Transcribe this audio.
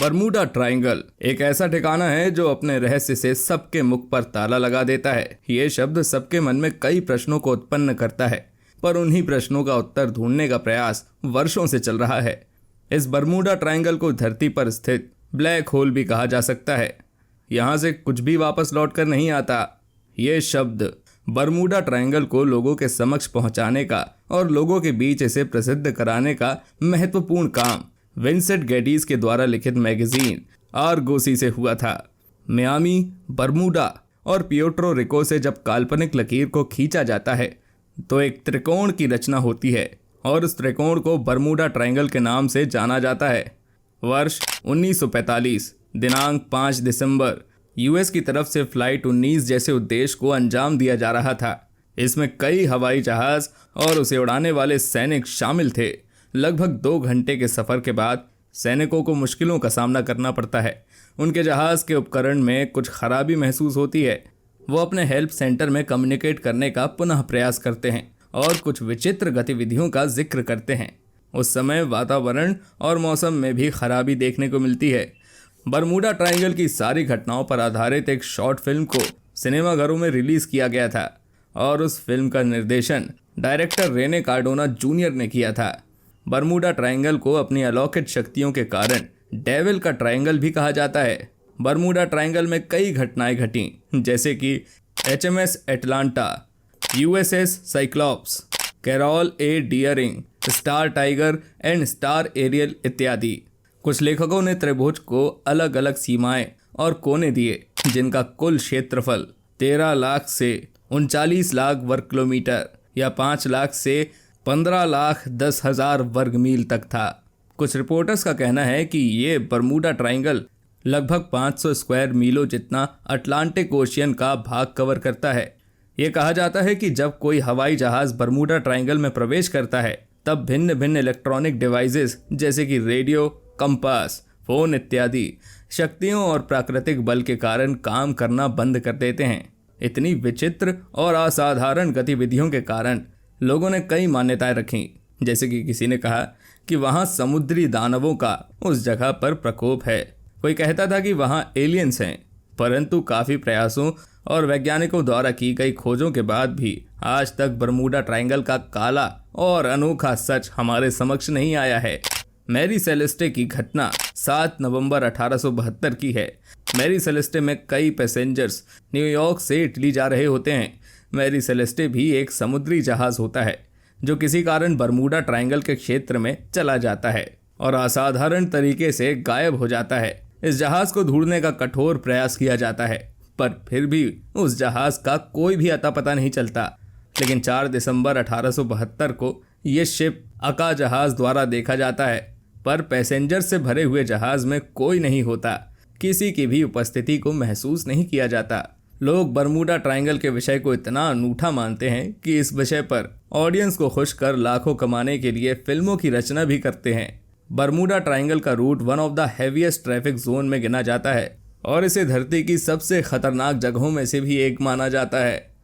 Bermuda triangle एक ऐसा ठिकाना है जो अपने रहस्य से सबके मुख पर ताला लगा देता है। ये शब्द सबके मन में कई प्रश्नों को उत्पन्न करता है, पर उन्हीं प्रश्नों का उत्तर ढूंढने का प्रयास वर्षों से चल रहा है। इस बरमूडा ट्रायंगल को धरती पर स्थित ब्लैक होल भी कहा जा सकता है। यहाँ से कुछ भी वापस लौट कर नहीं आता। ये शब्द बरमूडा ट्रायंगल को लोगों के समक्ष पहुंचाने का और लोगों के बीच इसे प्रसिद्ध कराने का महत्वपूर्ण काम विंसेंट गेटिस के द्वारा लिखित मैगजीन आर्गोसी से हुआ था। मियामी, बरमूडा और पियोट्रो रिको से जब काल्पनिक लकीर को खींचा जाता है तो एक त्रिकोण की रचना होती है और उस त्रिकोण को बरमूडा ट्रायंगल के नाम से जाना जाता है। वर्ष 1945, दिनांक 5 दिसंबर, यूएस की तरफ से फ्लाइट 19 जैसे उद्देश्य को अंजाम दिया जा रहा था। इसमें कई हवाई जहाज और उसे उड़ाने वाले सैनिक शामिल थे। लगभग 2 घंटे के सफर के बाद सैनिकों को मुश्किलों का सामना करना पड़ता है। उनके जहाज के उपकरण में कुछ खराबी महसूस होती है। वो अपने हेल्प सेंटर में कम्युनिकेट करने का पुनः प्रयास करते हैं और कुछ विचित्र गतिविधियों का जिक्र करते हैं। उस समय वातावरण और मौसम में भी खराबी देखने को मिलती है। बरमूडा ट्रायंगल की सारी घटनाओं पर आधारित एक शॉर्ट फिल्म को सिनेमाघरों में रिलीज किया गया था और उस फिल्म का निर्देशन डायरेक्टर रेने कार्डोना जूनियर ने किया था। बरमूडा ट्रायंगल को अपनी अलौकिक शक्तियों के कारण डेविल का ट्रायंगल भी कहा जाता है। बरमूडा ट्रायंगल में कई घटनाएं घटी, जैसे कि HMS Atlanta, USS Cyclops, Carroll A Deering, Star Tiger and Star Ariel इत्यादि। कुछ लेखकों ने त्रिभुज को अलग अलग सीमाएं और कोने दिए, जिनका कुल क्षेत्रफल 13 लाख से 39 लाख वर्ग किलोमीटर या 5 लाख से 15,10,000 वर्ग मील तक था। कुछ रिपोर्टर्स का कहना है कि ये बरमूडा ट्रायंगल लगभग 500 स्क्वायर मीलों जितना अटलांटिक ओशियन का भाग कवर करता है। ये कहा जाता है कि जब कोई हवाई जहाज बरमूडा ट्रायंगल में प्रवेश करता है तब भिन्न भिन्न इलेक्ट्रॉनिक डिवाइसेस जैसे कि रेडियो, कंपास, फोन इत्यादि शक्तियों और प्राकृतिक बल के कारण काम करना बंद कर देते हैं। इतनी विचित्र और असाधारण गतिविधियों के कारण लोगों ने कई मान्यताएं रखी, जैसे कि किसी ने कहा कि वहां समुद्री दानवों का उस जगह पर प्रकोप है। कोई कहता था कि वहां एलियंस हैं, परंतु काफी प्रयासों और वैज्ञानिकों द्वारा की गई खोजों के बाद भी आज तक बरमूडा ट्रायंगल का काला और अनोखा सच हमारे समक्ष नहीं आया है। मैरी सेलेस्टे की घटना 7 नवंबर 1872 की है। मैरी सेलेस्टे में कई पैसेंजर्स न्यूयॉर्क से इटली जा रहे होते हैं। मैरी सेलेस्टे भी एक समुद्री जहाज होता है जो किसी कारण बरमूडा ट्रायंगल के क्षेत्र में चला जाता है और असाधारण तरीके से गायब हो जाता है। इस जहाज को ढूंढने का कठोर प्रयास किया जाता है, पर फिर भी उस जहाज का कोई भी अता पता नहीं चलता। लेकिन 4 दिसंबर 1872 को ये शिप अका जहाज द्वारा देखा जाता है, पर पैसेंजर से भरे हुए जहाज में कोई नहीं होता। किसी की भी उपस्थिति को महसूस नहीं किया जाता। लोग बरमूडा ट्रायंगल के विषय को इतना अनूठा मानते हैं कि इस विषय पर ऑडियंस को खुश कर लाखों कमाने के लिए फिल्मों की रचना भी करते हैं। बरमूडा ट्रायंगल का route one of the heaviest traffic zone में गिना जाता है और इसे धरती की सबसे खतरनाक जगहों में से भी एक माना जाता है।